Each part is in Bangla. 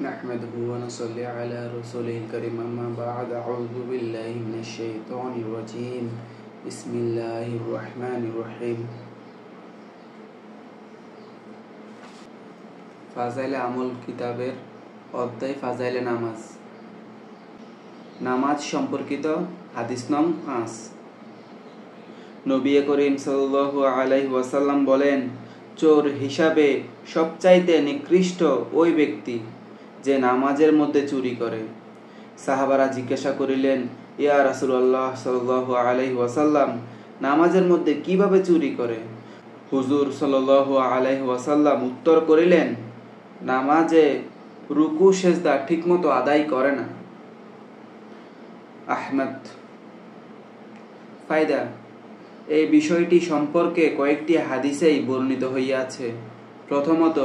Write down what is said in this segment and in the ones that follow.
نحمده ونصلي على رسوله الكريم أما بعد أعوذ بالله من الشيطان الرجيم بسم الله الرحمن الرحيم ফাজাইলে আমল কিতাবের অধ্যায় ফাজাইলে নামাজ নামাজ সম্পর্কিত হাদিস নং 5। নবী করিম সাল্লাল্লাহু আলাইহি ওয়াসাল্লাম বলেন, চোর হিসাবে সবচাইতে নিকৃষ্ট ওই ব্যক্তি যে নামাজের মধ্যে চুরি করে। সাহাবারা জিজ্ঞাসা করিলেন, ইয়া রাসূলুল্লাহ সাল্লাল্লাহু আলাইহি ওয়াসাল্লাম, নামাজের মধ্যে কিভাবে চুরি করে? হুজুর সাল্লাল্লাহু আলাইহি ওয়াসাল্লাম উত্তর করিলেন, নামাজে রুকু সেজদা ঠিকমতো আদায় করে না। আহমদ। ফায়দা, এই বিষয়টি সম্পর্কে কয়েকটি হাদিসেই বর্ণিত হইয়াছে। প্রথমত,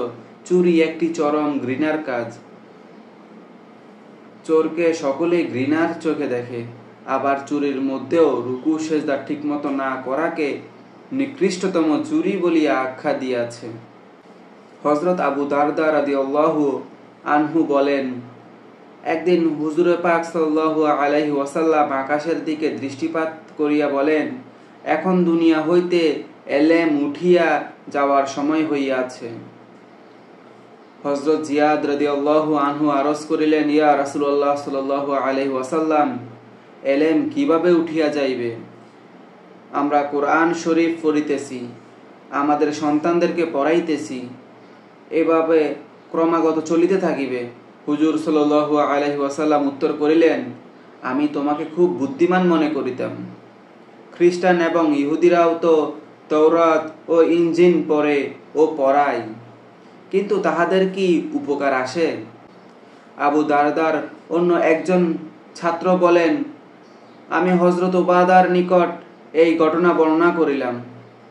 চুরি একটি চরম ঘৃণার কাজ। চোরকে সকলেই ঘৃণার চোখে দেখে। আবার চুরির মধ্যেও রুকু সেজদা ঠিকমতো না করাকে নিকৃষ্টতম চুরি বলিয়া আখ্যা দিয়াছে। হযরত আবু দারদা রাদিয়াল্লাহু আনহু বলেন, একদিন হুজুরে পাক সাল্লাল্লাহু আলাইহি ওয়াসাল্লাম আকাশের দিকে দৃষ্টিপাত করিয়া বলেন, এখন দুনিয়া হইতে এলেম উঠিয়া যাওয়ার সময় হইয়াছে। হযরত জিয়াদ রাদিয়াল্লাহু আনহু আরজ করিলেন, ইয়া রাসূলুল্লাহ সাল্লাল্লাহু আলাইহি ওয়াসাল্লাম, এলেম কিভাবে উঠিয়া যাইবে? আমরা কোরআন শরীফ পড়িতেছি, আমাদের সন্তানদেরকে পড়াইতেছি, এভাবে ক্রমাগত চলিতে থাকিবে। হুজুর সাল্লাল্লাহু আলাইহি ওয়াসাল্লাম উত্তর করিলেন, আমি তোমাকে খুব বুদ্ধিমান মনে করিতাম। খ্রিস্টান এবং ইহুদিরাও তো তৌরাত ও ইনজিল পড়ে ও পড়ায়, কিন্তু তাহাদের কি উপকার আসে? আবু দারদার অন্য একজন ছাত্র বলেন, আমি হযরত উবাদার নিকট এই ঘটনা বর্ণনা করিলাম।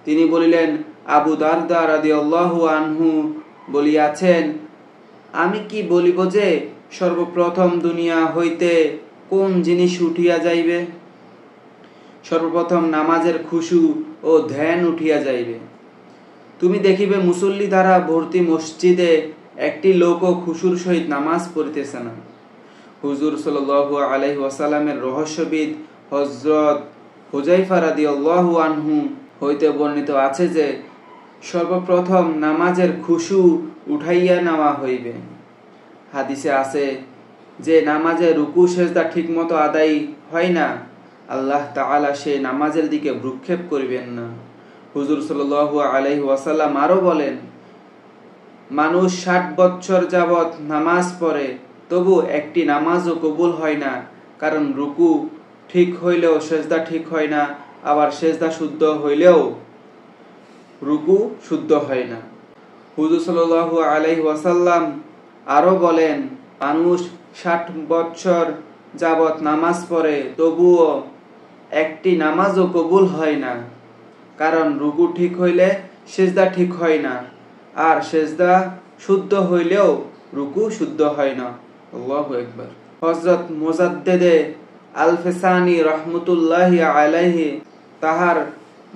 তিনি বলিলেন, আবু দারদা রাদিয়াল্লাহু আনহু বলিয়াছেন, আমি কি বলিব যে সর্বপ্রথম দুনিয়া হইতে কোন জিনিস উঠিয়া যাইবে? সর্বপ্রথম নামাজের খুশু ও ধ্যান উঠিয়া যাইবে। তুমি দেখিবে মুসল্লি দ্বারা ভর্তি মসজিদে একটি লোকও খুশুর সহিত নামাজ পড়িতেছে না। হুজুর সাল্লাল্লাহু আলাইহি ওয়াসাল্লামের রহস্যবিদ হযরত হুযায়ফা রাদিয়াল্লাহু আনহু হইতে বর্ণিত আছে যে সর্বপ্রথম নামাজের খুশু উঠাইয়া নেওয়া হইবে। হাদিসে আছে যে নামাজে রুকু সেজদা ঠিকমতো আদায় হয় না, আল্লাহ তাআলা সেই নামাজের দিকে ভ্রুক্ষেপ করিবেন না। হুজুর সাল্লাল্লাহু আলাইহি ওয়াসাল্লাম আরো বলেন, মানুষ 60 বছর যাবত নামাজ পড়ে, তবু একটি নামাজও কবুল হয় না, কারণ রুকু ঠিক হইলেও সেজদা ঠিক হয় না, আবার সেজদা শুদ্ধ হইলেও রুকু শুদ্ধ হয় না। হুজুর সাল্লাল্লাহু আলাইহি ওয়াসাল্লাম আরো বলেন, মানুষ 60 বছর যাবত নামাজ পড়ে, তবুও একটি নামাজও কবুল হয় না, কারণ রুকু ঠিক হইলে সেজদা ঠিক হয় না, আর সেজদা শুদ্ধ হইলেও রুকু শুদ্ধ হয় না। আল্লাহু আকবার। হযরত মুজাদ্দিদে আল-ফিসানি রাহমাতুল্লাহি আলাইহি তাহার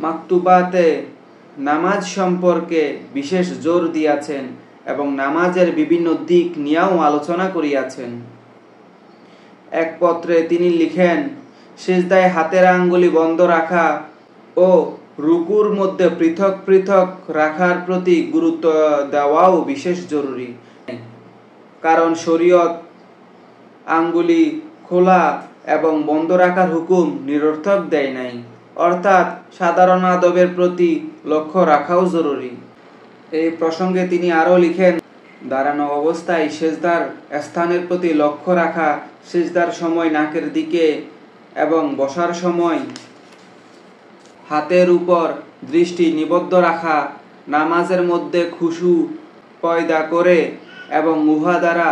মাকতুবাতে নামাজ সম্পর্কে বিশেষ জোর দিয়াছেন এবং নামাজের বিভিন্ন দিক নিয়েও আলোচনা করিয়াছেন। এক পত্রে তিনি লিখেন, সিজদায় হাতের আঙ্গুলি বন্ধ রাখা ও রুকুর মধ্যে পৃথক পৃথক রাখার প্রতি গুরুত্ব দেওয়াও বিশেষ জরুরি, কারণ শরীয়ত আঙ্গুলি খোলা এবং বন্ধ রাখার হুকুম নিরর্থক দেয় নাই, অর্থাৎ সাধারণ আদবের প্রতি লক্ষ্য রাখাও জরুরি। এই প্রসঙ্গে তিনি আরো লিখেন, দাঁড়ানো অবস্থায় সেজদার স্থানের প্রতি লক্ষ্য রাখা, সেজদার সময় নাকের দিকে এবং বসার সময় হাতের উপর দৃষ্টি নিবদ্ধ রাখা নামাজের মধ্যে খুশু পয়দা করে এবং উহা দ্বারা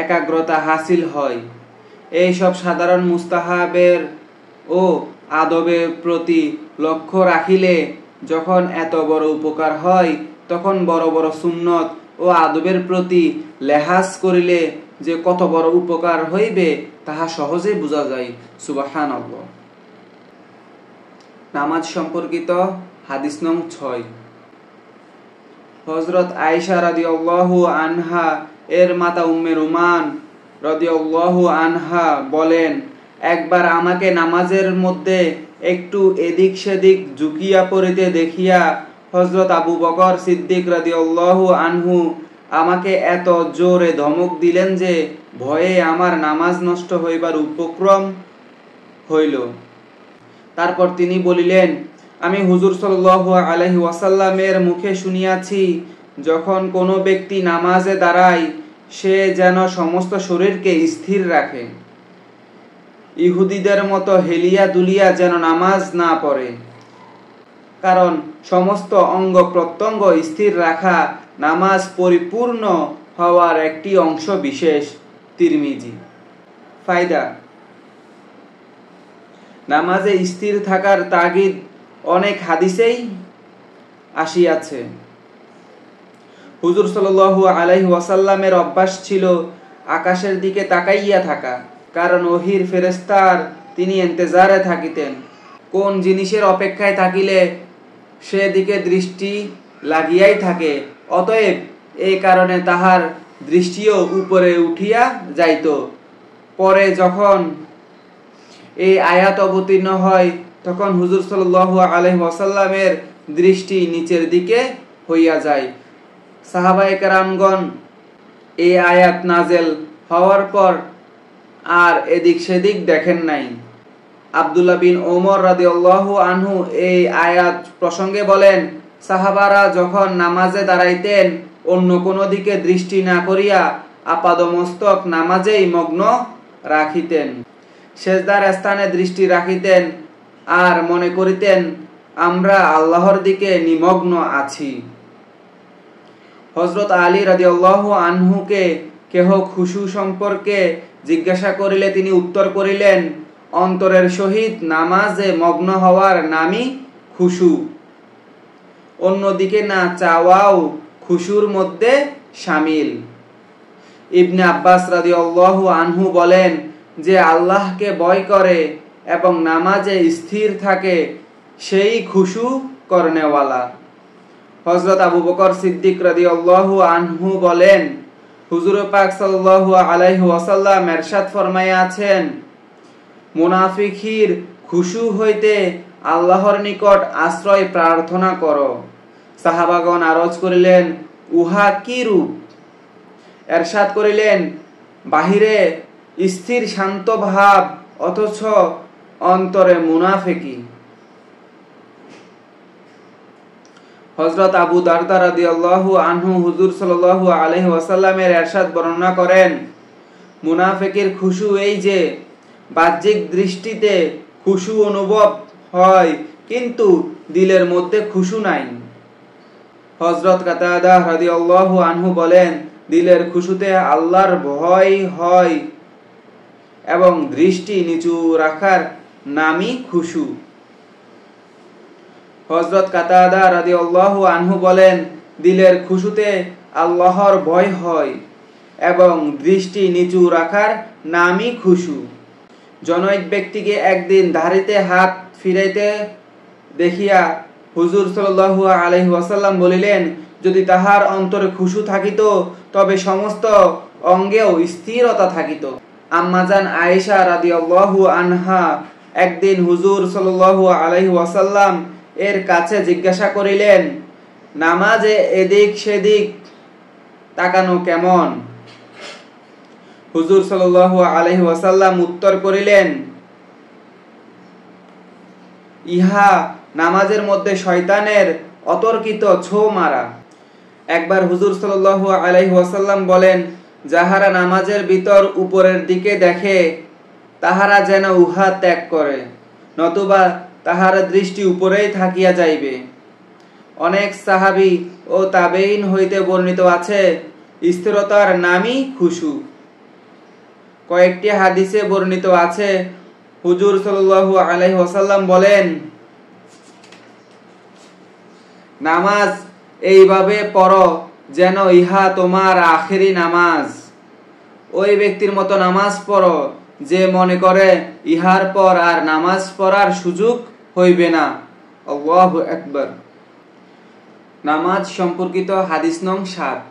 একাগ্রতা হাসিল হয়। এই সব সাধারণ মুস্তাহাবের ও আদবের প্রতি লক্ষ্য রাখিলে যখন এত বড় উপকার হয়, তখন বড় বড় সুন্নত ও আদবের প্রতি লেহাজ করিলে যে কত বড় উপকার হইবে তাহা সহজেই বোঝা যায়। সুবহানাল্লাহ। নামাজ সম্পর্কিত হাদিস নং 6। হযরত আয়েশা রাদিয়াল্লাহু আনহা এর মাতা উম্মে রুমান রাদিয়াল্লাহু আনহা বলেন, একবার আমাকে নামাজের মধ্যে একটু এদিক সেদিক ঝুঁকিয়া পড়িতে দেখিয়া হযরত আবু বকর সিদ্দিক রাদিয়াল্লাহু আনহু আমাকে এত জোরে ধমক দিলেন যে ভয়ে আমার নামাজ নষ্ট হইবার উপক্রম হইল। তারপর তিনি বলিলেন, আমি হুজুর সাল্লাল্লাহু আলাইহি ওয়াসাল্লামের মুখে শুনিয়াছি, যখন কোনো ব্যক্তি নামাজে দাঁড়ায় সে যেন সমস্ত শরীরকে স্থির রাখে, ইহুদিদের মতো হেলিয়া দুলিয়া যেন নামাজ না পড়ে, কারণ সমস্ত অঙ্গ প্রত্যঙ্গ স্থির রাখা নামাজ পরিপূর্ণ হওয়ার একটি অংশ বিশেষ। তিরমিজি। ফায়দা: নামাজে স্থির থাকার তাগিদ অনেক হাদিসেই আসিয়াছে। হুজুর সাল্লাল্লাহু আলাইহি ওয়াসাল্লামের অভ্যাস ছিল আকাশের দিকে তাকাইয়া থাকা, কারণ ওহীর ফেরেশতার তিনি ইন্তজারে থাকিতেন। কোন জিনিসের অপেক্ষায় থাকিলে সেদিকে দৃষ্টি লাগিয়াই থাকে, অতএব এই কারণে তাহার দৃষ্টিও উপরে উঠিয়া যাইত। পরে যখন এই আয়াত অবতীর্ণ হয় তখন হুজুর সাল্লাল্লাহু আলাইহি ওয়াসাল্লামের দৃষ্টি নিচের দিকে হইয়া যায়। সাহাবায়ে কেরামগণ এই আয়াত নাজেল হওয়ার পর আর এদিক সেদিক দেখেন নাই। আব্দুল্লাহ বিন ওমর রাদিয়াল্লাহু আনহু এই আয়াত প্রসঙ্গে বলেন, সাহাবারা যখন নামাজে দাঁড়াইতেন অন্য কোনো দিকে দৃষ্টি না করিয়া আপাদমস্তক নামাজেই মগ্ন রাখিতেন, সেজদার স্থানে দৃষ্টি রাখিতেন আর মনে করিতেন আমরা আল্লাহর দিকে নিমগ্ন আছি। হযরত আলী রাদিয়াল্লাহু আনহুকে কেহ খুশু সম্পর্কে জিজ্ঞাসা করিলে তিনি উত্তর করিলেন, অন্তরের সহিত নামাজে মগ্ন হওয়ার নামই খুশু, অন্যদিকে না চাওয়াও খুশুর মধ্যে শামিল। ইবনে আব্বাস রাদিয়াল্লাহু আনহু বলেন, যে আল্লাহকে ভয় করে এবং নামাজে স্থির থাকে সেই খুশু করনেওয়ালা। হযরত আবু বকর সিদ্দিক রাদিয়াল্লাহু আনহু বলেন, হুজুর পাক সাল্লাল্লাহু আলাইহি ওয়াসাল্লাম ইরশাদ ফরমাইয়াছেন, মুনাফিকির খুশু হইতে আল্লাহর নিকট আশ্রয় প্রার্থনা করো। সাহাবাগণ আরজ করিলেন, উহা কি রূপ? ইরশাদ করিলেন, বাহিরে স্থির শান্ত ভাব অথচ অন্তরে মুনাফিকি। হযরত আবু দারদা রাদিয়াল্লাহু আনহু হুজুর সাল্লাল্লাহু আলাইহি ওয়াসাল্লামের ইরশাদ বর্ণনা করেন, মুনাফিকের খুশু এই যে বাহ্যিক দৃষ্টিতে খুশু অনুভব হয় কিন্তু দিলের মধ্যে খুশু নাই। হযরত কাতাদা রাদিয়াল্লাহু আনহু বলেন, দিলের খুশুতে আল্লাহর ভয় হয় এবং দৃষ্টি নিচু রাখার নামই খুশু। হযরত কাতাদা রাদিয়াল্লাহু আনহু বলেন, দিলের খুশুতে আল্লাহর ভয় হয় এবং দৃষ্টি নিচু রাখার নামই খুশু। জনৈক ব্যক্তিকে একদিন ধারিতে হাত ফিরাইতে দেখিয়া হুজুর সাল্লাল্লাহু আলাইহি ওয়াসাল্লাম বলিলেন, যদি তাহার অন্তরে খুশু থাকিত তবে সমস্ত অঙ্গেও স্থিরতা থাকিত। আম্মাজান আয়েশা রাদিয়াল্লাহু আনহা একদিন হুজুর সাল্লাল্লাহু আলাইহি ওয়াসাল্লাম এর কাছে জিজ্ঞাসা করিলেন, নামাজে এদিক সেদিক তাকানো কেমন? হুজুর সাল্লাল্লাহু আলাইহি ওয়াসাল্লাম উত্তর করিলেন, ইহা নামাজের মধ্যে শয়তানের অতর্কিত ছো মারা। একবার হুজুর সাল্লাল্লাহু আলাইহি ওয়াসাল্লাম বলেন, যাহারা নামাজের ভিতর উপরের দিকে দেখে তাহারা যেন উহা ত্যাগ করে, নতুবা তাহার দৃষ্টি উপরেই থাকিয়া যাইবে। অনেক সাহাবী ও তাবেঈন হইতে বর্ণিত আছে, স্থিরতার নামই খুশু। কয়েকটি হাদিসে বর্ণিত আছে, হুজুর সাল্লাল্লাহু আলাইহি ওয়াসাল্লাম বলেন, নামাজ এইভাবে পড়ো যেন ইহা তোমার আখেরি নামাজ। ওই ব্যক্তির মতো নামাজ পড়ো যে মনে করে ইহার পর আর নামাজ পড়ার সুযোগ হইবে না। আল্লাহু আকবার। নামাজ সম্পর্কিত হাদিস নং 7।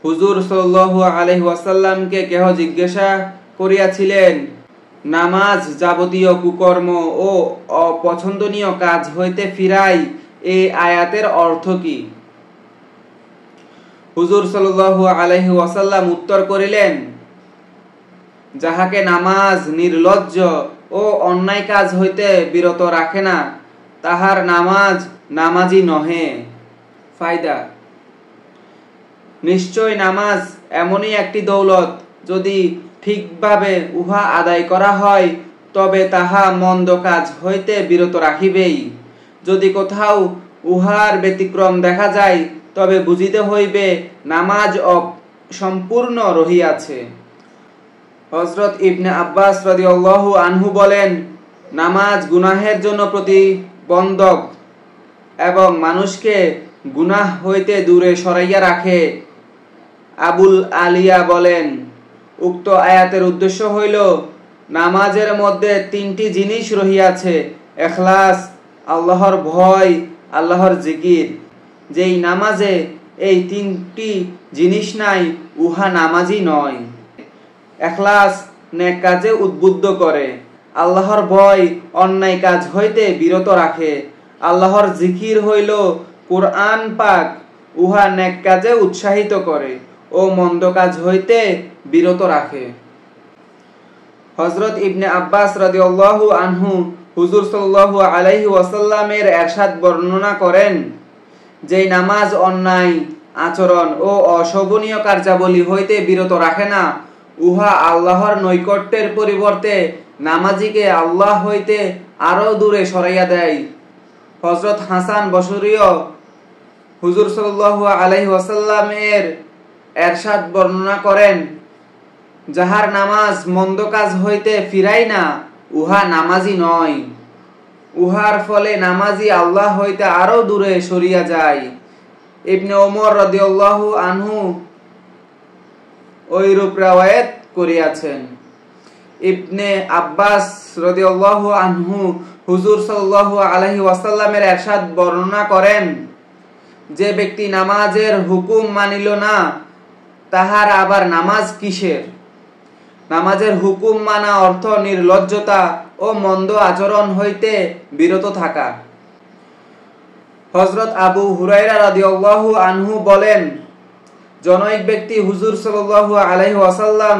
হুজুর সাল্লাল্লাহু আলাইহি ওয়াসাল্লামকে কেহ জিজ্ঞাসা করিয়াছিলেন, নামাজ যাবতীয় কুকর্ম ও অপছন্দনীয় কাজ হইতে ফিরাই, এই আয়াতের অর্থ কি? হুজুর সাল্লাল্লাহু আলাইহি ওয়াসাল্লাম উত্তর করিলেন, যাহাকে নামাজ নির্লজ্জ ও অন্যায় কাজ হইতে বিরত রাখে না, তাহার নামাজ নামাজি নহে। ফায়দা: নিশ্চয় নামাজ এমনই একটি দৌলত, যদি ঠিকভাবে উহা আদায় করা হয় তবে তাহা মন্দ কাজ হইতে বিরত রাখিবেই। যদি কোথাও উহার ব্যতিক্রম দেখা যায় তবে বুঝিতে হইবে নামাজ অসম্পূর্ণ রহিয়াছে। হযরত ইবনে আব্বাস রাদিয়াল্লাহু আনহু বলেন, নামাজ গুনাহের জন্য প্রতিবন্ধক এবং মানুষকে গুনাহ হইতে দূরে সরাইয়া রাখে। আবুল আলিয়া বলেন, উক্ত আয়াতের উদ্দেশ্য হইল, নামাজের মধ্যে তিনটি জিনিস রহিয়াছে: ইখলাস, আল্লাহর ভয়, আল্লাহর জিকির। যেই নামাজে এই তিনটি জিনিস নাই, উহা নামাজি নয়। ইখলাস নেক কাজে উদ্বুদ্ধ করে, আল্লাহর ভয় অন্যায় কাজ হইতে বিরত রাখে, আল্লাহর জিকির হইল কুরআন পাক, উহা নেক কাজে উৎসাহিত করে ও মন্দ কাজ হইতে বিরত রাখে। হযরত ইবনে আব্বাস রাদিয়াল্লাহু আনহু হুজুর সাল্লাল্লাহু আলাইহি ওয়াসাল্লামের ইরশাদ বর্ণনা করেন, যেই নামাজ অন্যায় আচরণ ও অশোভনীয় কার্যাবলী হইতে বিরত রাখে না, উহা আল্লাহর নৈকট্যের পরিবর্তে নামাজিকে আল্লাহ হইতে আরো দূরে সরাইয়া দেয়। হযরত হাসান বসরীয় হুজুর সাল্লাল্লাহু আলাইহি ওয়াসাল্লামের ইরশাদ বর্ণনা করেন, যাহার নামাজ মন্দ কাজ হইতে ফিরায় না, উহা নামাজি নয়। উহার ফলে নামাজি আল্লাহ হইতে আরো দূরে সরিয়া যায়। ইবনে ওমর রাদিয়াল্লাহু আনহু ওইরূপ riwayat করিয়াছেন। ইবনে আব্বাস রাদিয়াল্লাহু আনহু হুজুর সাল্লাল্লাহু আলাইহি ওয়াসাল্লামের ইরশাদ বর্ণনা করেন, যে ব্যক্তি নামাজের হুকুম মানিল না, তাহার আবার নামাজ কিসের? নামাজের হুকুম মানা অর্থ নির্লজ্জতা ও মন্দ আচরণ হইতে বিরত থাকা। হযরত আবু হুরায়রা রাদিয়াল্লাহু আনহু বলেন, জনৈক ব্যক্তি হুজুর সাল্লাল্লাহু আলাইহি ওয়াসাল্লাম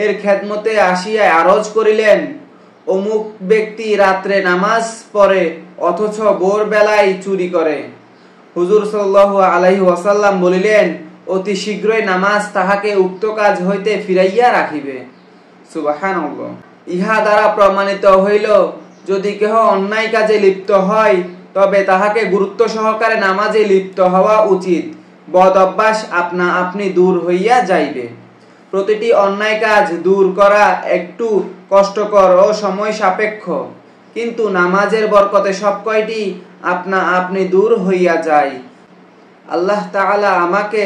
এর খেদমতে আসিয়া আরজ করিলেন, অমুক ব্যক্তি রাত্রে নামাজ পড়ে অথচ ভোর বেলায় চুরি করে। হুজুর সাল্লাল্লাহু আলাইহি ওয়াসাল্লাম বলিলেন, অতি শীঘ্রই নামাজ তাহাকে উক্ত কাজ হইতে ফিরাইয়া রাখিবে। সুবহানাল্লাহ। ইহা দ্বারা প্রমাণিত হইল, যদি কেহ অন্যায় কাজে লিপ্ত হয় তবে তাহাকে গুরুত্ব সহকারে নামাজে লিপ্ত হওয়া উচিত। বদ অভ্যাস আপনা আপনি দূর হইয়া যাইবে। প্রতিটি অন্যায় কাজ দূর করা একটু কষ্টকর ও সময় সাপেক্ষ, কিন্তু নামাজের বরকতে সব কয়টি আপনা আপনি দূর হইয়া যায়। আল্লাহ তাআলা আমাকে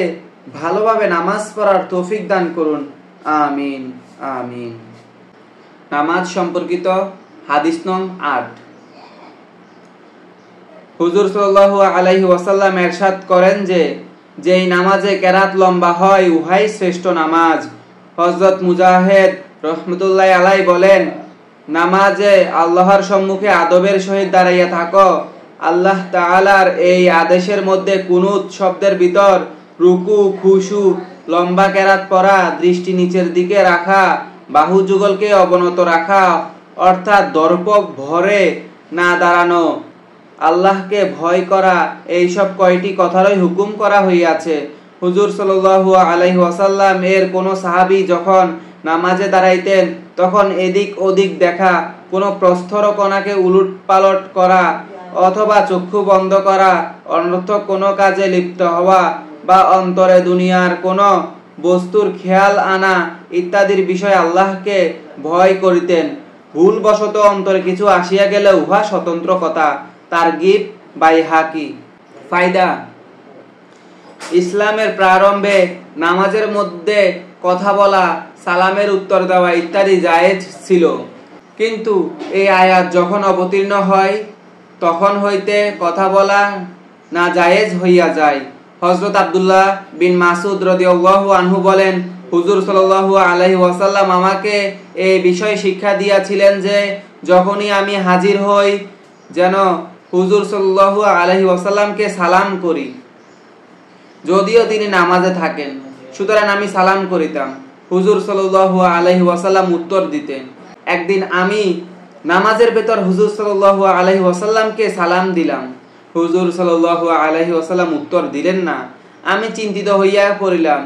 ভালোভাবে নামাজ পড়ার তৌফিক দান করুন। আমিন আমিন। নামাজ সম্পর্কিত হাদিস নং ৮। হুজুর সাল্লাল্লাহু আলাইহি ওয়াসাল্লাম ইরশাদ করেন যে, যেই নামাজে কেরাত লম্বা হয় উহাই শ্রেষ্ঠ নামাজ। হযরত মুজাহিদ রাহমাতুল্লাহি আলাইহি বলেন, নামাজে আল্লাহর সম্মুখে আদবের সহিত দাঁড়াইয়া থাকো। আল্লাহ তাআলার এই আদেশের মধ্যে কুনুত শব্দের ভিতর রুকু, খুশু, লম্বা কেরাত পড়া, দৃষ্টি নিচের দিকে রাখা, বাহু যুগলকে অবনত রাখা অর্থাৎ দর্প ভরে না দাঁড়ানো, আল্লাহকে ভয় করা, এই সব কয়টি কথারই হুকুম করা হইয়াছে। হুজুর সাল্লাল্লাহু আলাইহি ওয়াসাল্লাম এর কোন সাহাবী যখন নামাজে দাঁড়াইতেন তখন এদিক ওদিক দেখা, কোন প্রস্তর কণাকে উলট পালট করা অথবা চক্ষু বন্ধ করা, অনর্থক কোনো কাজে লিপ্ত হওয়া বা অন্তরে দুনিয়ার কোনো বস্তুর খেয়াল আনা ইত্যাদির বিষয়ে আল্লাহকে ভয় করিতেন। ভুলবশত অন্তরে কিছু আসিয়া গেলে উহা স্বতন্ত্র কথা। তারগিব বাইহাকি। ফায়দা: ইসলামের প্রারম্ভে নামাজের মধ্যে কথা বলা, সালামের উত্তর দেওয়া ইত্যাদি জায়েজ ছিল, কিন্তু এই আয়াত যখন অবতীর্ণ হয় তখন হইতে কথা বলা না জায়েজ হইয়া যায়। হযরত আব্দুল্লাহ বিন মাসউদ রাদিয়াল্লাহু আনহু বলেন, হুজুর সাল্লাল্লাহু আলাইহি ওয়াসাল্লাম আমাকে এই বিষয় শিক্ষা দিয়েছিলেন যে যখনই আমি হাজির হই যেন হুজুর সাল্লাল্লাহু আলাইহি ওয়াসাল্লামকে সালাম করি, যদিও তিনি নামাজে থাকেন। সুতরাং আমি সালাম করিতাম। হুজুর সাল্লাল্লাহু আলাইহি ওয়াসাল্লাম উত্তর দিতেন। একদিন আমি নামাজের ভেতর হুজুর সাল্লাল্লাহু আলাইহি ওয়াসাল্লামকে সালাম দিলাম। হুজুর সাল্লাল্লাহু আলাইহি ওয়াসাল্লাম উত্তর দিলেন না। আমি চিন্তিত হইয়া পড়িলাম।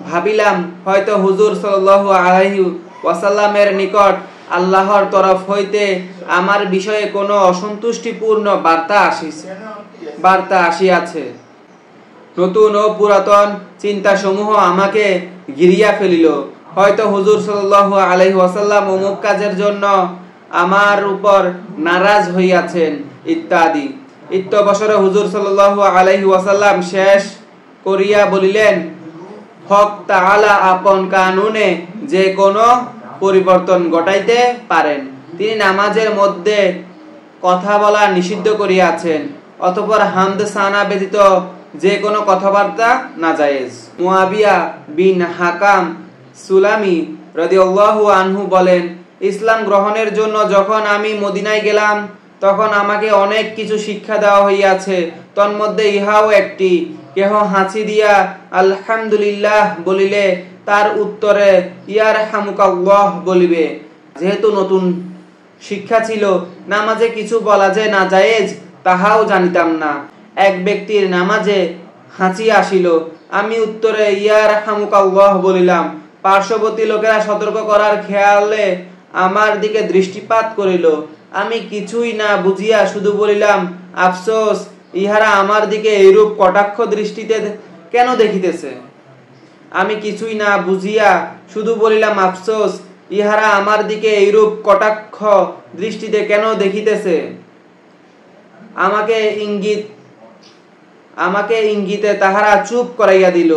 ভাবিলাম হয়তো হুজুর সাল্লাল্লাহু আলাইহি ওয়াসাল্লামের নিকট আল্লাহর তরফ হইতে আমার বিষয়ে কোনো অসন্তুষ্টিপূর্ণ বার্তা আসিয়াছে। নতুন ও পুরাতন চিন্তাসমূহ আমাকে ঘিরিয়া ফেলিল। হয়তো হুজুর সাল্লাল্লাহু আলাইহি ওয়াসাল্লাম অমুক কাজের জন্য আমার উপর নারাজ হইয়াছেন ইত্যাদি। ইত্যবসরে হুজুর সাল্লাল্লাহু আলাইহি ওয়াসাল্লাম শেষ করিয়া বলিলেন, হক তাআলা আপন কানুনে যে কোনো পরিবর্তন ঘটাইতে পারেন। তিনি নামাজের মধ্যে কথা বলা নিষিদ্ধ করিয়াছেন। অতঃপর হামদ সানা ব্যতীত যে কোনো কথাবার্তা নাজায়েজ। মুয়াবিয়া বিন হাকাম সুলামি রাদিয়াল্লাহু আনহু বলেন, ইসলাম গ্রহণের জন্য যখন আমি মদিনায় গেলাম তখন আমাকে অনেক কিছু শিক্ষা দেওয়া হইয়াছে। তন্মধ্যে ইহাও একটি, কেহ হাঁচি দিয়া আলহামদুলিল্লাহ বলিলে তার উত্তরে ইয়ারহামুকাল্লাহ বলিবে। যেহেতু নতুন শিক্ষা ছিল, নামাজে কিছু বলা যে নাজায়েজ তাহাও জানিতাম না। এক ব্যক্তির নামাজে হাঁচি আসিল। আমি উত্তরে ইয়ারহামুকাল্লাহ বলিলাম। পার্শ্ববর্তী লোকেরা সতর্ক করার খেয়ালে আমার দিকে দৃষ্টিপাত করিল। আমি কিছুই না বুঝিয়া শুধু বলিলাম, আফসোস, ইহারা আমার দিকে এইরূপ কটাক্ষ দৃষ্টিতে কেন দেখিতেছে। আমি কিছুই না বুঝিয়া শুধু বলিলাম, আফসোস, ইহারা আমার দিকে এইরূপ কটাক্ষ দৃষ্টিতে কেন দেখিতেছে। আমাকে ইঙ্গিতে তাহারা চুপ করাইয়া দিল।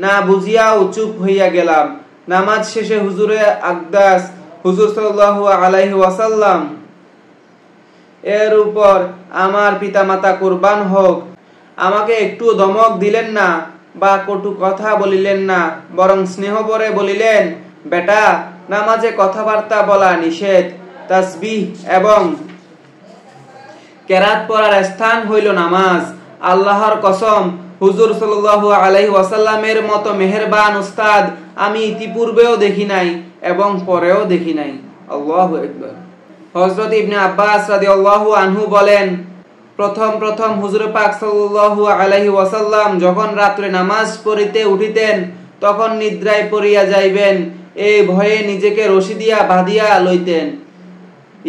না বুঝিয়াও চুপ হইয়া গেলাম। নামাজ শেষে হুজুরে আকদাস হুজুর সাল্লাল্লাহু আলাইহি ওয়াসাল্লাম এর উপর আমার পিতামাতা কুরবান হোক আমাকে একটু ধমক দিলেন না বা কটু কথা বলিলেন না, বরং স্নেহভরে বলিলেন, বেটা, নামাজে কথাবার্তা বলা নিষেধ। তাসবিহ এবং কেরাত পড়ার স্থান হইল নামাজ। আল্লাহর কসম, হুজুর সাল্লাল্লাহু আলাইহি ওয়াসাল্লামের মতো মেহেরবান উস্তাদ আমি ইতিপূর্বেও দেখি নাই এবং পরেও দেখি নাই। আল্লাহু আকবার। হযরত ইবনে আব্বাস রাদিয়াল্লাহু আনহু বলেন, প্রথম হুজুর পাক সাল্লাল্লাহু আলাইহি ওয়াসাল্লাম যখন রাত্রে নামাজ পড়িতে উঠিতেন তখন নিদ্রায় পড়িয়া যাইবেন এই ভয়ে নিজেকে রশি দিয়া বাঁধিয়া লইতেন।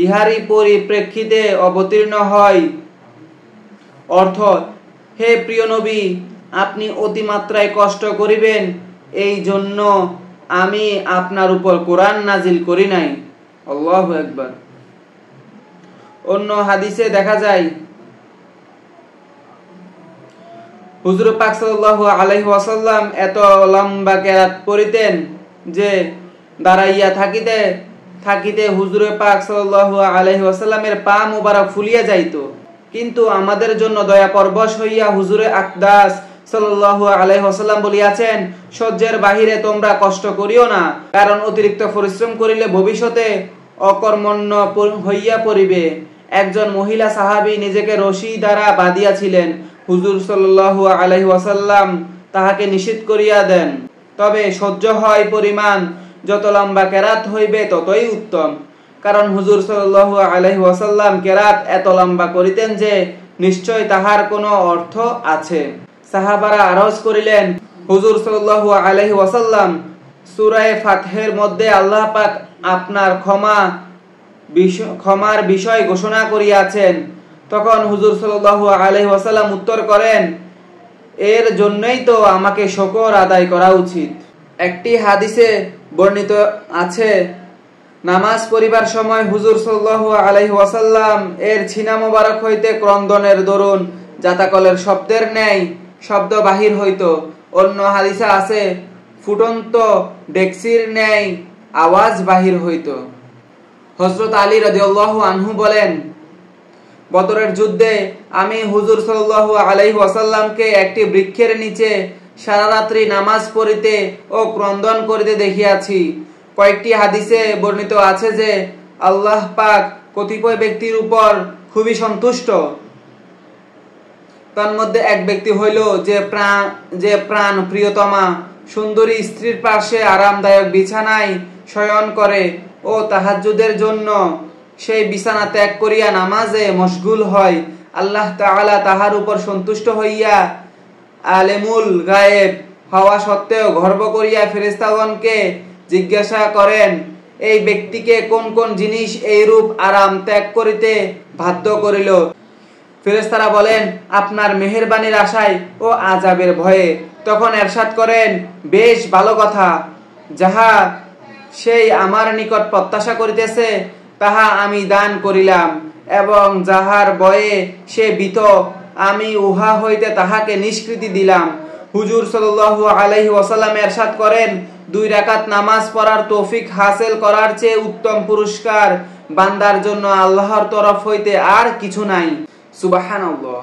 ইহারই পরিপ্রেক্ষিতে অবতীর্ণ হয় অর্থ, হে প্রিয় নবী, আপনি অতিমাত্রায় কষ্ট করিবেন এই জন্য আমি আপনার উপর কোরআন নাজিল করি নাই। আল্লাহু আকবার। অন্য হাদিসে দেখা যায় হুজুর পাক সাল্লাল্লাহু আলাইহি ওয়াসাল্লাম এত লম্বা কেরাত পড়িতেন যে দাঁড়াইয়া থাকিতে থাকিতে হুজুর পাক সাল্লাল্লাহু আলাইহি ওয়াসাল্লামের পা মুবারক ফুলিয়া যাইত। কিন্তু আমাদের জন্য দয়া পরবশ হইয়া হুজুরে আকদাস সাল্লাল্লাহু আলাইহি ওয়াসাল্লাম বলিয়াছেন, সহ্যের বাহিরে তোমরা কষ্ট করিও না, কারণ অতিরিক্ত পরিশ্রম করিলে ভবিষ্যতে অকর্মণ্য হইয়া পড়িবে। একজন মহিলা সাহাবী নিজেকে রশি দ্বারা বাঁধিয়াছিলেন। হুজুর সাল্লাল্লাহু আলাইহি ওয়াসাল্লাম তাহাকে নিষেধ করিয়া দেন, তবে সহ্য হয় পরিমাণ যত লম্বা কেরাত হইবে ততই উত্তম। কারণ হুজুর সাল্লাল্লাহু আলাইহি ওয়াসাল্লাম কেরাত এত লম্বা করিতেন যে নিশ্চয় তাহার কোনো অর্থ আছে। সাহাবারা আরজ করিলেন, হুজুর সাল্লাল্লাহু আলাইহি ওয়াসাল্লাম সূরা ফাতহের মধ্যে আল্লাহ পাক আপনার ক্ষমার বিষয় ঘোষণা করিয়াছেন। তখন হুজুর সাল্লাল্লাহু আলাইহি ওয়াসাল্লাম উত্তর করেন, এর জন্যই তো আমাকে শুকর আদায় করা উচিত। একটি হাদিসে বর্ণিত আছে, নামাজ পড়িবার সময় হুজুর সাল্লাল্লাহু আলাইহি ওয়াসাল্লাম এর ছিনা মোবারক হইতে ক্রন্দনের দরুন জাতাকলের শব্দের ন্যায় শব্দ বাহির হইত। অন্য হাদিসে আছে, ফুটন্ত ডেকসির ন্যায় আওয়াজ বাহির হইত। হযরত আলী রাদিয়াল্লাহু আনহু বলেন, বদরের যুদ্ধে আমি হুজুর সাল্লাল্লাহু আলাইহি ওয়াসাল্লামকে একটি বৃক্ষের নিচে সারা রাত্রি নামাজ পড়িতে ও ক্রন্দন করিতে দেখিয়াছি। কয়েকটি হাদিসে বর্ণিত আছে যে আল্লাহ পাক কতিপয় ব্যক্তির উপর খুবই সন্তুষ্ট। তার মধ্যে এক ব্যক্তি হইল যে প্রাণ প্রিয়তমা সুন্দরী স্ত্রীর পাশে আরামদায়ক বিছানায় শয়ন করে ও তাহাজ্জুদের জন্য সেই বিছানা ত্যাগ করিয়া নামাজে মশগুল হয়। আল্লাহ তাআলা তাহার উপর সন্তুষ্ট হইয়া আলেমুল গায়েব হওয়া সত্ত্বেও গর্ব করিয়া ফেরেশতাগণকে জিজ্ঞাসা করেন, এই ব্যক্তিকে কোন কোন জিনিস এইরূপ আরাম ত্যাগ করিতে বাধ্য করিল? ফেরেশতারা বলেন, আপনার মেহেরবানির আশায় ও আযাবের ভয়ে। তখন এরশাদ করেন, বেশ ভালো কথা, যাহা সেই আমার নিকট প্রত্যাশা করিতেছে তাহা আমি দান করিলাম, এবং যাহার ভয়ে সে ভীত আমি উহা হইতে তাহাকে নিষ্কৃতি দিলাম। হুজুর সাল্লাল্লাহু আলাইহি ওয়াসাল্লাম এরশাদ করেন, 2 রাকাত নামাজ পড়ার তৌফিক হাসিল করার চেয়ে উত্তম পুরস্কার বান্দার জন্য আল্লাহর তরফ হইতে আর কিছু নাই। সুবহানাল্লাহ।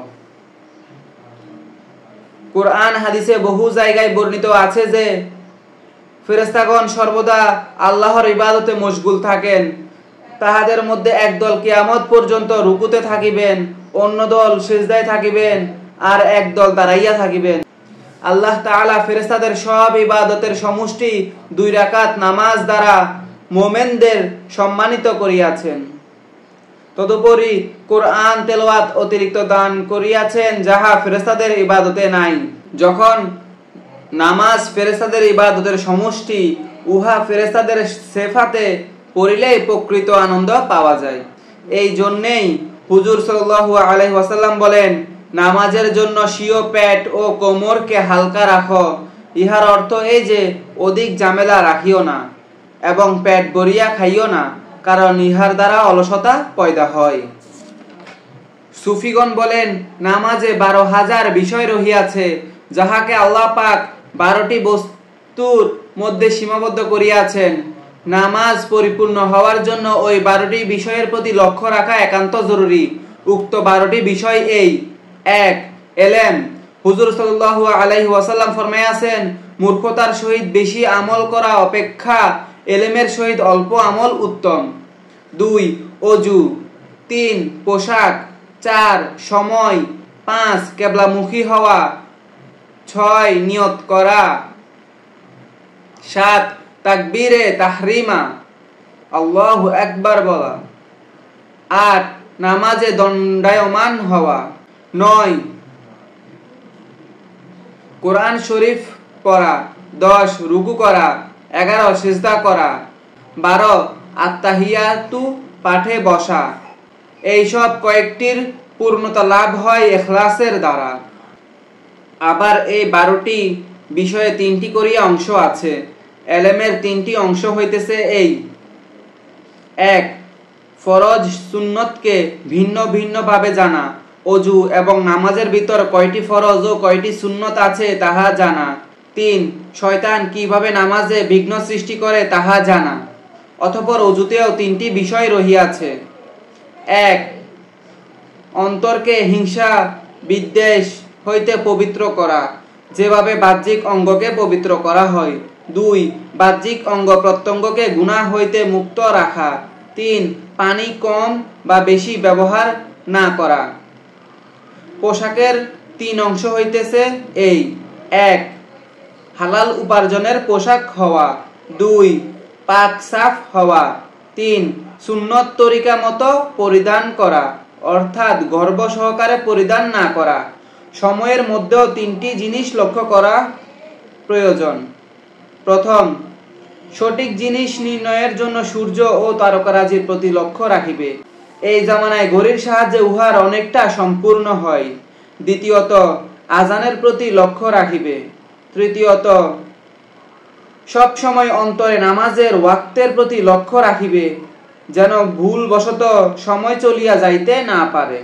কুরআন হাদিসে বহু জায়গায় বর্ণিত আছে যে ফেরেশতাগণ সর্বদা আল্লাহর ইবাদতে মশগুল থাকেন। তাহাদের মধ্যে একদল কিয়ামত পর্যন্ত রুকুতে থাকিবেন, অন্য দল সিজদায় থাকিবেন, আর একদল দাঁড়াইয়া থাকিবেন। আল্লাহ তাআলা ফেরেশতাদের সব ইবাদতের সমষ্টি 2 রাকাত নামাজ দ্বারা মুমিনদের সম্মানিত করিয়াছেন। তদুপরি কুরআন তেলাওয়াত অতিরিক্ত দান করিয়াছেন, যাহা ফেরেশতাদের ইবাদতে নাই। যখন নামাজ ফেরেশতাদের ইবাদতের সমষ্টি, উহা ফেরেশতাদের সিফাতে পড়িলেই প্রকৃত আনন্দ পাওয়া যায়। এই জন্যেই হুজুর সাল্লাল্লাহু আলাইহি ওয়াসাল্লাম বলেন, নামাজের জন্য স্বীয় পেট ও কোমরকে হালকা রাখো। ইহার অর্থ এই যে অধিক ঝামেলা রাখিও না এবং পেট ভরিয়া খাইও না, কারণ ইহার দ্বারা অলসতা পয়দা হয়। সুফিগণ বলেন, নামাজে 12,000 বিষয় রহিয়াছে, যাহাকে আল্লাহ পাক 12টি বস্তুর মধ্যে সীমাবদ্ধ করিয়াছেন। নামাজ পরিপূর্ণ হওয়ার জন্য ওই 12টি বিষয়ের প্রতি লক্ষ্য রাখা একান্ত জরুরি। উক্ত 12টি বিষয় এই: 1. এলেম। হুজুর সাল্লাল্লাহু আলাইহি ওয়াসাল্লাম ফরমাইয়াছেন, মূর্খতার সহিত বেশি আমল করা অপেক্ষা এলেমের সহিত অল্প আমল উত্তম। 2. ওযু। 3. পোশাক। 4. সময়। 5. কিবলামুখী হওয়া। 6. নিয়ত করা। 7. তাকবীরে তাহরিমা, আল্লাহু আকবার বলা। 8. নামাজে দণ্ডায়মান হওয়া। 9. কোরআন শরীফ পড়া। 10. রুকু করা। 11. সিজদা করা। 12. আত্তাহিয়াতু পাঠে বসা। এইসব কয়েকটির পূর্ণতা লাভ হয় ইখলাসের দ্বারা। আবার এই 12টি বিষয়ে 3টি করিয়া অংশ আছে। এলেমের 3টি অংশ হইতেছে এই: 1. ফরজ সুন্নতকে ভিন্ন ভিন্ন ভাবে জানা। ওযু এবং নামাজের ভিতর কয়টি ফরজ ও কয়টি সুন্নত আছে তাহা জানা। 3. শয়তান কিভাবে নামাজে বিঘ্ন সৃষ্টি করে তাহা জানা। অতঃপর ওযুতেও 3টি বিষয় রহিয়াছে। 1. অন্তরকে হিংসা বিদ্বেষ হইতে পবিত্র করা, যেভাবে বাহ্যিক অঙ্গকে পবিত্র করা হয়। 2. বাহ্যিক অঙ্গ প্রত্যঙ্গকে গুনাহ হইতে মুক্ত রাখা। 3. পানি কম বা বেশি ব্যবহার না করা। পোশাকের 3 অংশ হইতেছে এই: 1. হালাল উপার্জনের পোশাক হওয়া। 2. পাক সাফ হওয়া। 3. সুন্নত তরিকা মতো পরিধান করা, অর্থাৎ গর্ব সহকারে পরিধান না করা। সময়ের মধ্যেও 3টি জিনিস লক্ষ্য করা প্রয়োজন। প্রথম, সঠিক জিনিস নির্ণয়ের জন্য সূর্য ও তারকারাজির প্রতি লক্ষ্য রাখিবে। এই জামানায় ঘড়ির সাহায্যে উহার অনেকটা সম্পূর্ণ হয়। দ্বিতীয়ত, আজানের প্রতি লক্ষ্য রাখিবে। তৃতীয়ত, সব সময় অন্তরে নামাজের ওয়াক্তের প্রতি লক্ষ্য রাখিবে, যেন ভুলবশত সময় চলিয়া যাইতে না পারে।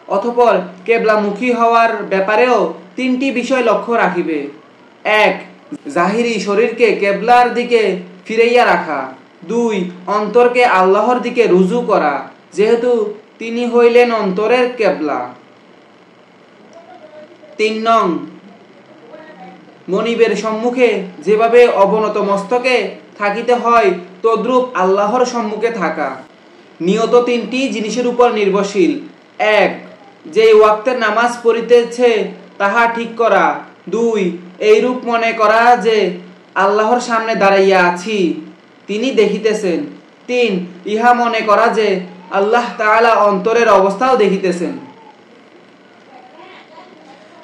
অতঃপর কেবলামুখী হওয়ার ব্যাপারেও 3টি বিষয় লক্ষ্য রাখিবে। 1. জাহিরি শরীরকে কেবলার দিকে ফিরাইয়া রাখা। 2. অন্তরকে আল্লাহর দিকে রুজু করা, যেহেতু তিনি হইলেন অন্তরের কেবলা। ৩ নং, মনিবের সম্মুখে যেভাবে অবনত মস্তকে থাকিতে হয় তদ্রূপ আল্লাহর সম্মুখে থাকা। নিয়ত 3টি জিনিসের উপর নির্ভরশীল। 1, যে ওয়াক্তের নামাজ পড়িতেছে তাহা ঠিক করা। 2, এইরূপ মনে করা যে আল্লাহর সামনে দাঁড়াইয়া আছি, তিনি দেখিতেছেন। 3, ইহা মনে করা যে আল্লাহ তাআলা অন্তরের অবস্থাও দেখিতেছেন।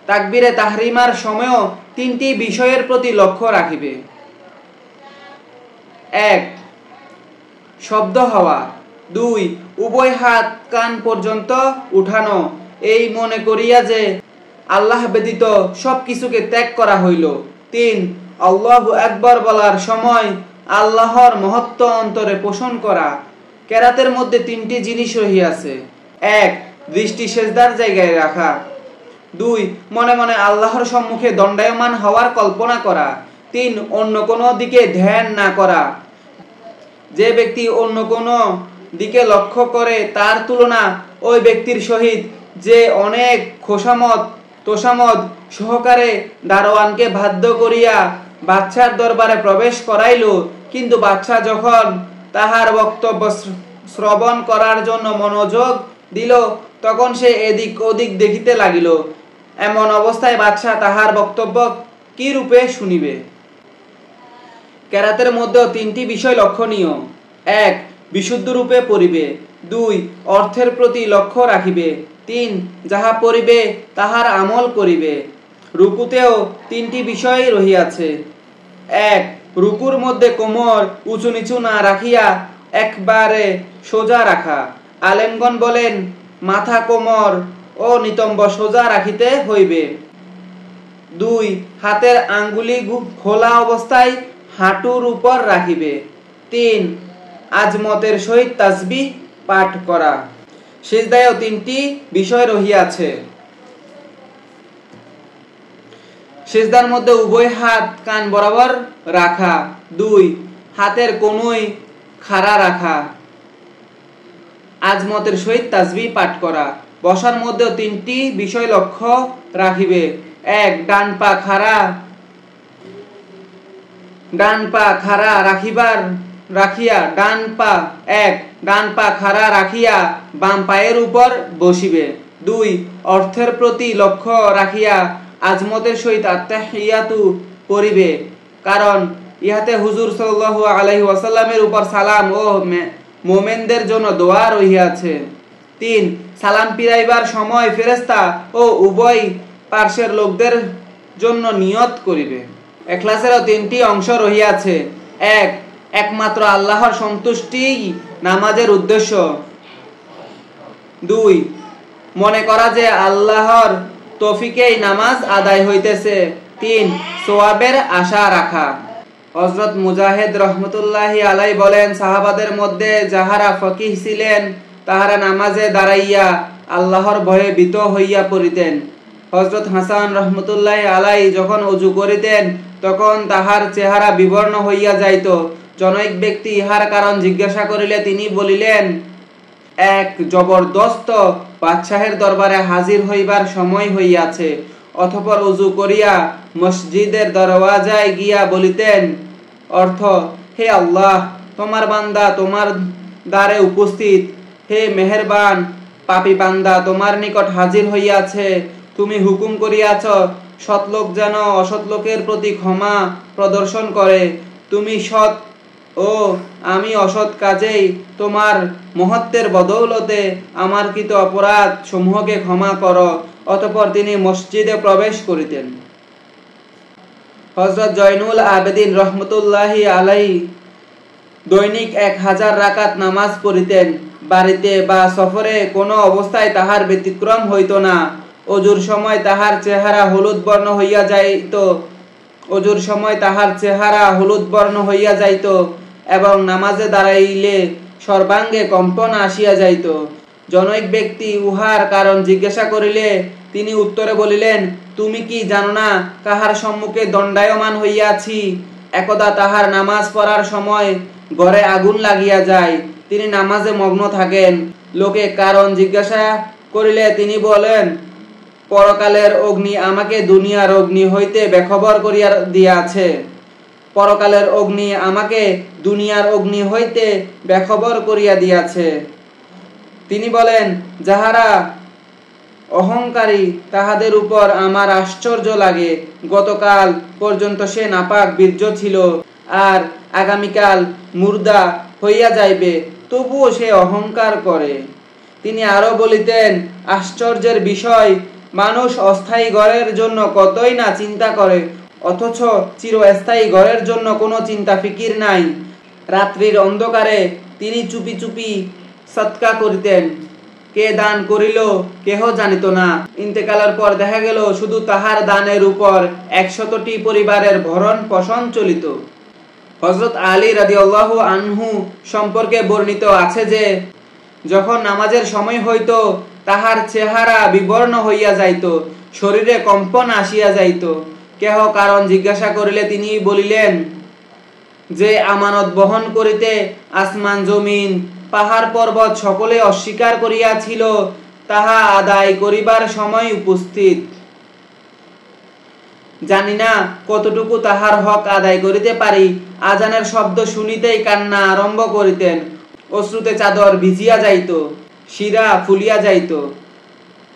তাকবীরে তাহরিমার সময়ও 3টি বিষয়ের প্রতি লক্ষ্য রাখিবে। 1, শব্দ হওয়া। 2, উভয় হাত কান পর্যন্ত উঠানো, এই মনে করিয়া যে আল্লাহ ব্যতীত সব কিছুকে ত্যাগ করা হইল। 3, আল্লাহু আকবার বলার সময় আল্লাহর মহত্ব অন্তরে পোষণ করা। কেরাতের মধ্যে 3টি জিনিস রহিয়াছে। 1, দৃষ্টি সেজদার জায়গায় রাখা। 2, মনে মনে আল্লাহর সম্মুখে দণ্ডায়মান হওয়ার কল্পনা করা। 3, অন্য কোনো দিকে ধ্যান না করা। যে ব্যক্তি অন্য কোনো দিকে লক্ষ্য করে তার তুলনা ওই ব্যক্তির সহিত যে অনেক তোষামদ সহকারে দারোয়ানকে বাধ্য করিয়া বাদশার দরবারে প্রবেশ করাইল, কিন্তু বাদশা যখন তাহার বক্তব্য শ্রবণ করার জন্য মনোযোগ দিল তখন সে এদিক ওদিক দেখিতে লাগিল। এমন অবস্থায় বাদশা তাহার বক্তব্য কি রূপে শুনিবে? কেরাতের মধ্যেও 3টি বিষয় লক্ষণীয়। 1, বিশুদ্ধ রূপে পড়িবে। 2, অর্থের প্রতি লক্ষ্য রাখিবে। 3, যাহা পড়িবে তাহার আমল করিবে। রুকুতেও 3টি বিষয় রহিয়াছে। 1, রুকুর মধ্যে কোমর উঁচু নিচু না রাখিয়া একবারে সোজা রাখা। আলেমগণ বলেন মাথা, কোমর ও নিতম্ব সোজা রাখিতে হইবে। 2, হাতের আঙ্গুলি খোলা অবস্থায় হাঁটুর উপর রাখিবে। 3, আজমতের সহিত তাসবিহ পাঠ করা। সিজদায়ও 3টি বিষয় রহিয়াছে। সিজদার মধ্যে উভয় হাত কান বরাবর রাখা। 2, হাতের কনুই খাড়া রাখা। আজমতের সহিত তাসবিহ পাঠ করা। বসার মধ্যেও 3টি বিষয় লক্ষ্য রাখিবে। 1, ডান পা খাড়া রাখিয়া ডান পা খাড়া রাখিয়া বাম পায়ের উপর বসিবে। 2, অর্থের প্রতি লক্ষ্য রাখিয়া আজমতের সহিত আত্তাহিয়াতু পড়িবে, কারণ ইহাতে হুজুর সাল্লাল্লাহু আলাইহি ওয়াসাল্লামের উপর সালাম ও মুমিনদের জন্য দোয়া রহিয়াছে। 3, সালাম ফিরাইবার সময় ফেরেশতা ও উভয় পার্শ্বের লোকদের জন্য নিয়ত করিবে। ইখলাসেরও 3টি অংশ রহিয়াছে। 1, একমাত্র আল্লাহর সন্তুষ্টিই নামাজের উদ্দেশ্য। 2, মনে করা যে আল্লাহর তৌফিকেই নামাজ আদায় হইতেছে। 3, সওয়াবের আশা রাখা। হযরত মুজাহিদ রহমতুল্লাহি আলাইহি বলেন, সাহাবাদের মধ্যে যাহারা ফকিহ ছিলেন তাহারা নামাজে দাঁড়াইয়া আল্লাহর ভয়ে ভীত হইয়া পড়িতেন। হযরত হাসান রহমতুল্লাহি আলাইহি যখন ওযু করিতেন তখন তাহার চেহারা বিবর্ণ হইয়া যাইত। জনৈক ব্যক্তি ইহার কারণ জিজ্ঞাসা করিলে তিনি বলিলেন, এক জবরদস্ত বাদশাহের দরবারে হাজির হইবার সময় হইয়াছে। অতঃপর ওযু করিয়া মসজিদের দরওয়াজায় গিয়া বলিতেন, অর্থ, হে আল্লাহ, তোমার বান্দা তোমার দ্বারে উপস্থিত। হে মেহেরবান, পাপী বান্দা তোমার নিকট হাজির হইয়াছে। তুমি হুকুম করিয়াছ সৎলোক যেন অসৎ লোকের প্রতি ক্ষমা প্রদর্শন করে। তুমি সৎ ও আমি অসৎ কাজেই তোমার মহত্বের বদৌলতে আমার কৃত অপরাধ সমূহকে ক্ষমা করো। অতঃপর তিনি মসজিদে প্রবেশ করিতেন। হযরত জয়নুল আবেদিন রহমতুল্লাহি আলাইহি দৈনিক 1000 রাকাত নামাজ পড়িতেন। বাড়িতে বা সফরে কোনো অবস্থায় তাহার ব্যতিক্রম হইত না। ওযুর সময় তাহার চেহারা হলুদ বর্ণ হইয়া যাইত এবং নামাজে দাঁড়াইলে সর্বাঙ্গে কম্পন আসিয়া যাইত। জনৈক ব্যক্তি উহার কারণ জিজ্ঞাসা করিলে তিনি উত্তরে বলিলেন, তুমি কি জানো না কাহার সম্মুখে দণ্ডায়মান হইয়াছি? একদা তাহার নামাজ পড়ার সময় ঘরে আগুন লাগিয়া যায়। তিনি নামাজে মগ্ন থাকেন। লোকে কারণ জিজ্ঞাসা করিলে তিনি বলেন, পরকালের অগ্নি আমাকে দুনিয়ার অগ্নি হইতে বেখবর করিয়া দিয়াছে। পরকালের অগ্নি আমাকে দুনিয়ার অগ্নি হইতে বেখবর করিয়া দিয়াছে। তিনি বলেন, যাহারা অহংকারী তাহাদের উপর আমার আশ্চর্য লাগে। গতকাল পর্যন্ত সে নাপাক বীর্য ছিল, আর আগামীকাল মুর্দা হইয়া যাইবে, তবুও সে অহংকার করে। তিনি আরো বলিতেন, আশ্চর্যের বিষয়, মানুষ অস্থায়ী ঘরের জন্য কতই না চিন্তা করে, অথচ চিরস্থায়ী ঘরের জন্য কোনো চিন্তা ফিকির নাই। রাত্রির অন্ধকারে তিনি চুপি চুপি সৎকা করিতেন। কে দান করিল কেহ জানিত না। ইন্তেকালের পর দেখা গেল শুধু তাহার দানের উপর 100টি পরিবারের ভরণ পোষণ চলিত। হযরত আলী রাদিয়াল্লাহু আনহু সম্পর্কে বর্ণিত আছে যে, যখন নামাজের সময় হইত তাহার চেহারা বিবর্ণ হইয়া যাইত, শরীরে কম্পন আসিয়া যাইত। কেহ কারণ জিজ্ঞাসা করিলে তিনি বলিলেন, যে আমানত বহন করিতে আসমান জমিন পাহাড় পর্বত সকলে অস্বীকার করিয়াছিল, তাহা আদায় করিবার সময় উপস্থিত। জানি না কতটুকু তাহার হক আদায় করিতে পারি। আজানের শব্দ শুনিতেই কান্না আরম্ভ করিতেন। অশ্রুতে চাদর ভিজিয়া যাইত, শিরা ফুলিয়া যাইত,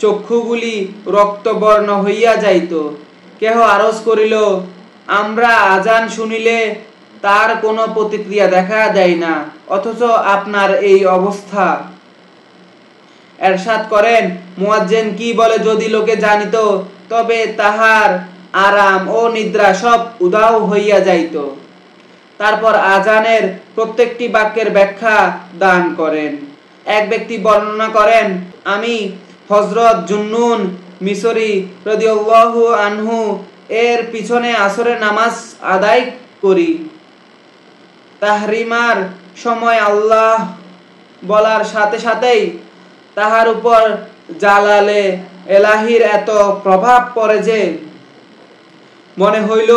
চক্ষুগুলি রক্তবর্ণ হইয়া যাইত। কেহ আরজ করিল, আমরা আজান শুনিলে তার কোনো প্রতিক্রিয়া দেখা দেয় না, অথচ আপনার এই অবস্থা। এরশাদ করেন, মুয়াজ্জিন কি বলে যদি লোকে জানিত, তবে তাহার আরাম ও নিদ্রা সব উধাও হইয়া যাইত। তারপর আজানের প্রত্যেকটি বাক্যের ব্যাখ্যা দান করেন। এক ব্যক্তি বর্ণনা করেন, আমি হযরত জুন্নুন মিসরি রাদিয়াল্লাহু আনহু এর পিছনে আসরের নামাজ আদায় করি। তাহরিমার সময় আল্লাহ বলার সাথে সাথেই তাহার উপর জালালে এলাহির এত প্রভাব পড়ে যে মনে হইল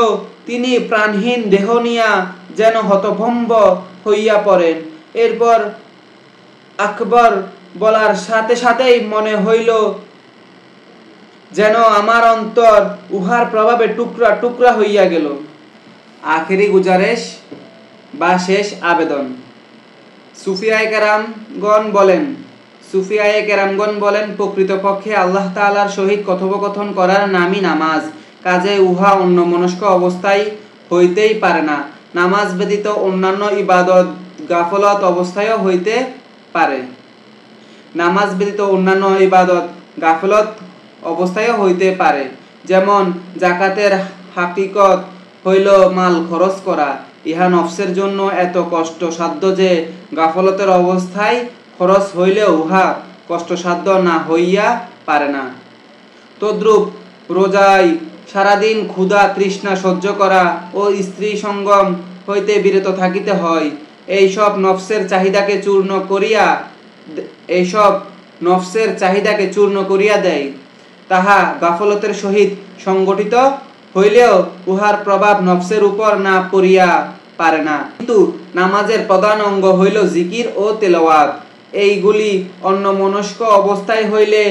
তিনি প্রাণহীন দেহ নিয়া যেন হতভম্ব হইয়া পড়েন। এরপর আকবর বলার সাথে সাথেই মনে হইল যেন আমার অন্তর উহার প্রভাবে টুকরা টুকরা হইয়া গেল। আখেরি গুজারেশ বা শেষ আবেদন। সুফিয়ায়ে কেরামগণ বলেন, প্রকৃতপক্ষে আল্লাহ তাআলার সহিত কথোপকথন করার নামই নামাজ। কাজে উহা অন্যমনস্ক অবস্থায় হইতেই পারে না। নামাজ ব্যতীত অন্যান্য ইবাদত গাফলত অবস্থায়ও হইতে পারে। নামাজ ব্যতীত অন্যান্য ইবাদত গাফলত অবস্থায়ও হইতে পারে। যেমন জাকাতের হাকিকত হইল মাল খরচ করা। ইহা নফসের জন্য এত কষ্টসাধ্য যে গাফলতের অবস্থায় খরচ হইলেও উহা কষ্টসাধ্য না হইয়া পারে না। তদ্রূপ রোজায় সারাদিন ক্ষুধা তৃষ্ণা সহ্য করা ও স্ত্রী সঙ্গম হইতে বিরত থাকিতে হয়। এইসব নফসের চাহিদাকে চূর্ণ করিয়া দেয়। তাহা গাফলতের সহিত সংগঠিত হইলেও উহার প্রভাব নফসের উপর না পড়িয়া পারে না। কিন্তু নামাজের প্রধান অঙ্গ হইল জিকির ও তেলাওয়াত। এইগুলি অন্যমনস্ক অবস্থায় হইলে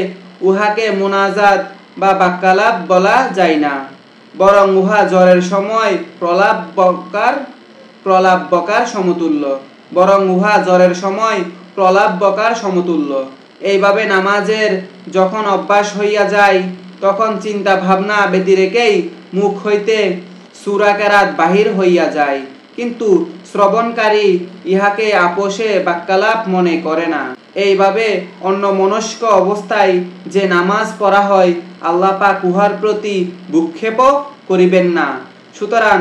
উহাকে মুনাজাত বা বাক্যালাপ বলা যায় না, বরং উহা জ্বরের সময় প্রলাপ বকার সমতুল্য। এইভাবে নামাজের যখন অভ্যাস হইয়া যায়, তখন চিন্তা ভাবনা ব্যতিরেকেই মুখ হইতে সূরা কেরাত বাহির হইয়া যায়, কিন্তু শ্রবণকারী ইহাকে আপোষে বাক্যালাপ মনে করে না। এইভাবে অন্যমনস্ক অবস্থায় যে নামাজ পড়া হয়, আল্লাহ পাক উহার প্রতি ভ্রুক্ষেপ করিবেন না। সুতরাং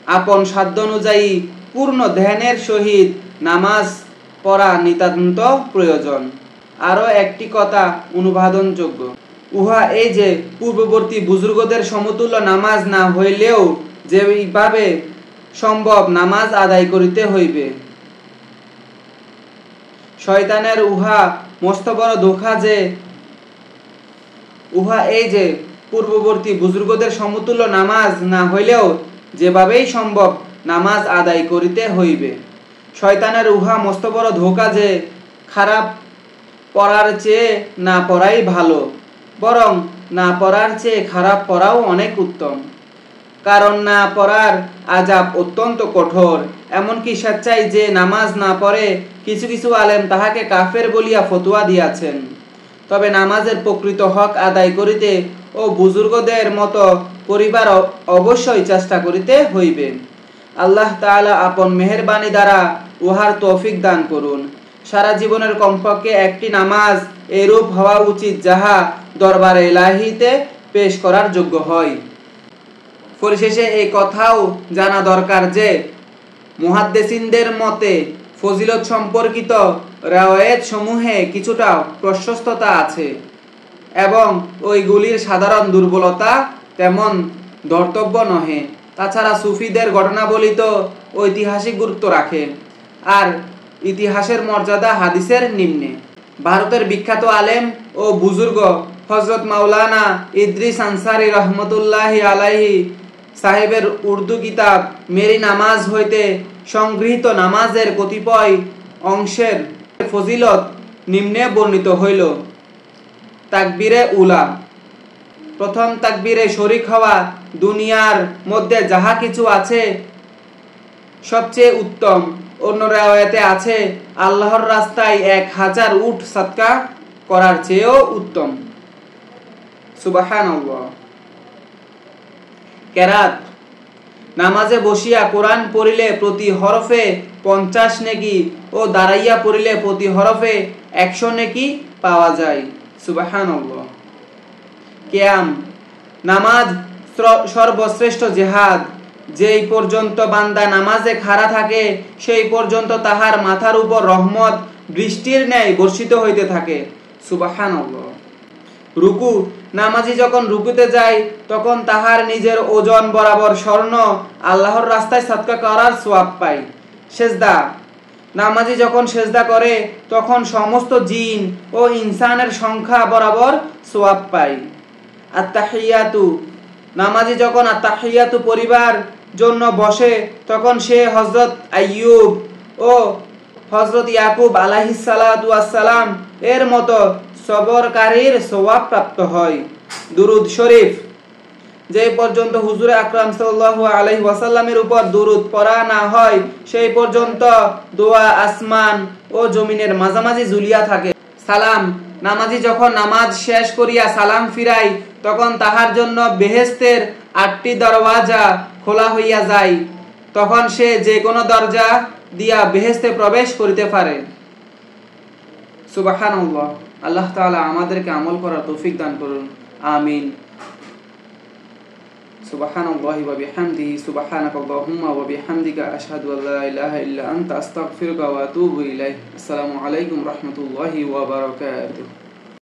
আপন সাধ্য অনুযায়ী পূর্ণ ধ্যানের সহিত নামাজ পড়া নিতান্ত প্রয়োজন। আরো একটি কথা অনুবাদনযোগ্য, উহা এই যে পূর্ববর্তী বুজুর্গদের সমতুল্য নামাজ না হইলেও যেভাবে সম্ভব নামাজ আদায় করিতে হইবে। শয়তানের উহা মস্ত বড় ধোঁকা যে উহা এই যে পূর্ববর্তী বুজুর্গদের সমতুল্য নামাজ না হইলেও যেভাবেই সম্ভব নামাজ আদায় করিতে হইবে। শয়তানের উহা মস্ত বড় ধোঁকা যে খারাপ পড়ার চেয়ে না পড়াই ভালো, বরং না পড়ার চেয়ে খারাপ পড়াও অনেক উত্তম। কারণ না পড়ার আযাব অত্যন্ত কঠোর। এমনকি স্বেচ্ছায় যে নামাজ না পড়ে কিছু কিছু আলেম তাহাকে কাফের বলিয়া ফতোয়া দিয়াছেন। তবে নামাজের প্রকৃত হক আদায় করিতে ও বুজুর্গদের মতো করিবার অবশ্যই চেষ্টা করিতে হইবে। আল্লাহ তাআলা আপন মেহেরবানি দ্বারা উহার তৌফিক দান করুন। সারা জীবনের কমপক্ষে একটি নামাজ এরূপ হওয়া উচিত যাহা দরবারে ইলাহিতে পেশ করার যোগ্য হয়। পরিশেষে এই কথাও জানা দরকার যে মুহাদ্দিসিনদের মতে ফজিলত সম্পর্কিত রাওয়ায়াত সমূহে কিছুটা প্রশস্ততা আছে এবং ওইগুলির সাধারণ দুর্বলতা তেমন ধর্তব্য নহে। তাছাড়া সুফিদের ঘটনাবলী তো ঐতিহাসিক গুরুত্ব রাখে, আর ইতিহাসের মর্যাদা হাদিসের নিম্নে। ভারতের বিখ্যাত আলেম ও বুজুর্গ হযরত মাওলানা ইদ্রিস আনসারী রহমতুল্লাহি আলাইহি সাহেবের উর্দু কিতাব মেরি নামাজ হইতে সংগৃহীত নামাজের কতিপয় অংশের ফজিলত নিম্নে বর্ণিত হইল। তাকবীরে উলা, প্রথম তাকবীরে শরীক হওয়া দুনিয়ার মধ্যে যাহা কিছু আছে সবচেয়ে উত্তম। অন্য রাওয়ায়াতে আছে আল্লাহর রাস্তায় 1000 উট সাদকা করার চেয়েও উত্তম। সুবহানাল্লাহ। কেরাত, নামাজে বসিয়া কোরআন পড়িলে প্রতি হরফে 50 নেকি ও দাঁড়াইয়া পড়িলে প্রতি হরফে 100 নেকি পাওয়া যায়। সুবহানাল্লাহ। কিয়াম, নামাজ সর্বশ্রেষ্ঠ জিহাদ। যেই পর্যন্ত বান্দা নামাজে খাড়া থাকে সেই পর্যন্ত তাহার মাথার উপর রহমত বৃষ্টির ন্যায় বর্ষিত হইতে থাকে। সুবহানাল্লাহ। রুকু, নামাজি যখন রুকুতে যায় তখন তাহার নিজের ওজন বরাবর স্বর্ণ আল্লাহর রাস্তায় সদকা করার সওয়াব পায়। সেজদা, নামাজি যখন সেজদা করে তখন সমস্ত জিন ও ইনসানের সংখ্যা বরাবর সওয়াব পায়। আত-তাহিয়াতু, নামাজি যখন আত-তাহিয়াতু পড়িবার জন্য বসে তখন সে হযরত আইয়ুব ও হযরত ইয়াকুব আলাইহিস সালাতু ওয়াস সালাম এর মতো সবরকারীর সওয়াব প্রাপ্ত হয়। দুরুদ শরীফ, যে পর্যন্ত হুজুর আকরাম সাল্লাল্লাহু আলাইহি ওয়াসাল্লামের উপর দুরুদ পড়া না হয় সেই পর্যন্ত দোয়া আসমান ও জমিনের মাঝামাঝি ঝুলিয়া থাকে। সালাম, নামাজি যখন নামাজ শেষ করিয়া সালাম ফিরায় তখন তাহার জন্য বেহেশতের 8টি দরওয়াজা খোলা হইয়া যায়, তখন সে যে কোনো দরজা দিয়া বেহেশতে প্রবেশ করিতে পারে। সুবহানাল্লাহ। আল্লাহ তাআলা আমাদেরকে আমল করার তৌফিক দান করুন, আমিন। সুবহানাল্লাহি ওয়া বিহামদিহি, সুবহানাকাল্লাহুম্মা ওয়া বিহামদিকা, আশহাদু আল্লা ইলাহা ইল্লা আনতা, আস্তাগফিরুকা ওয়া আতুবু ইলাইক। আসসালামু আলাইকুম রাহমাতুল্লাহি ওয়া বারাকাতুহু।